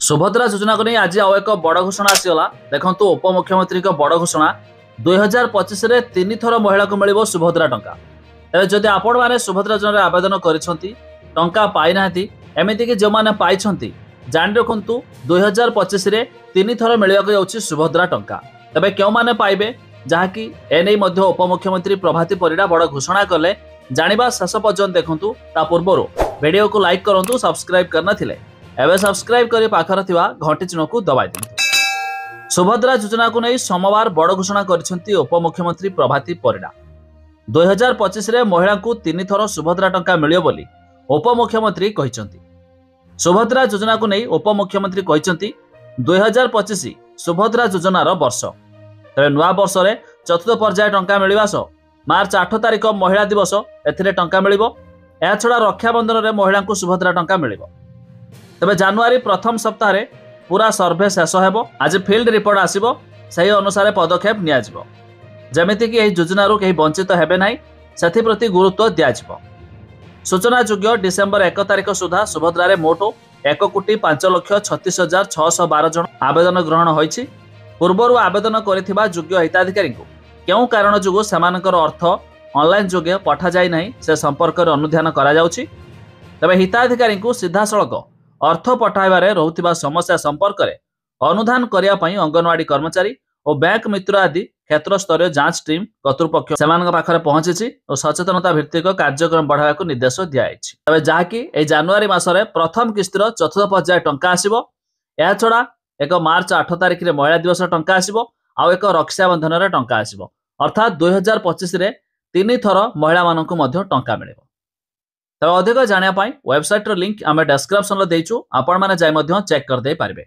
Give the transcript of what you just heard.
सुभद्रा योजना को नहीं आज आउ एक बड़ घोषणा आसीगला। देखो उपमुख्यमंत्री बड़ घोषणा 2025 रे 3 थर महिला को मिल सुभद्रा टंका। तेज जदि आपण मैंने सुभद्रा योजना आवेदन कर पाई ना एमती कि जो मैंने पाई जान रखु 2025 रे 3 थर मिलवा सुभद्रा टंका। तेज क्यों मैंने पाइबे जहाँकि एने उपमुख्यमंत्री प्रभाती परिडा बड़ घोषणा कले जानिबा शेष पर्यंत देखु। पूर्व वीडियो को लाइक करूँ, सब्सक्राइब करना थिले एवं सब्सक्राइब कर पाखर घंटी चिन्ह को दबाई दिंतु। सुभद्रा योजना को नहीं सोमवार बड़ घोषणा कर उपमुख्यमंत्री प्रभाती परिडा। 2025 रे महिला को 3 थर सुभद्रा टंका मिलियो बोली उपमुख्यमंत्री कहते। सुभद्रा योजना को नहीं उपमुख्यमंत्री कहते 2025 सुभद्रा योजनार वर्ष। तेज नुआ वर्ष में चतुर्थ पर्याय टंका मिलवा सह मार्च 8 तारिख महिला दिवस एथिरे टंका मिलिबो। या छड़ा रक्षाबंधन में महिला को सुभद्रा टंका मिलिबो। तेज जानुआरी प्रथम सप्ताह पूरा सर्भे शेष होब। आज फिल्ड रिपोर्ट आसब, से अनुसार पदक्षेप नियाजिबो। जेमिति कि योजना कहीं वंचित हेबे नाही से गुरुत्व दियाजिबो। सूचना योग्य डिसेम्बर 1 तारिख सुधा सुभद्रा रे मोट 1,36,36,612 जन आवेदन ग्रहण होईछि। पूर्वर आवेदन करिथिबा योग्य हिताधिकारी को केउ कारण जोगु सेमानकर अर्थ ऑनलाइन जोगे पठा जाय नाही से संपर्क रे अनुध्यान करा जाउछि। तबे हिताधिकारी को सीधा सड़क अर्थ पठाइबारे रहुथिबा समस्या संपर्क में अनुधान करिया पई अंगनवाड़ी कर्मचारी और बैंक मित्र आदि क्षेत्र स्तरीय जांच टीम कर्तृपक्ष सेमानक पाखरे पहुंची और सचेतनता भित्तिक कार्यक्रम बढ़ावा निर्देश दियाइछि। तबे जाकी ए जानुआरी मासरे प्रथम किस्तिर चतुर्थ पर्याय टंका आसीबो। या छड़ा एक मार्च 8 तारिख रे महिला दिवस टंका आसीबो, आउ एक रक्षाबंधन रे टंका आसीबो। अर्थात 2025 रे 3 थर महिला मानकु मध्य टंका मिलिबो। तबे अधिक जानिया पाई वेबसाइट रो लिंक आमे डिस्क्रिप्शन रे देइछु, आपण माने जाय मध्य चेक कर दे पारिबे।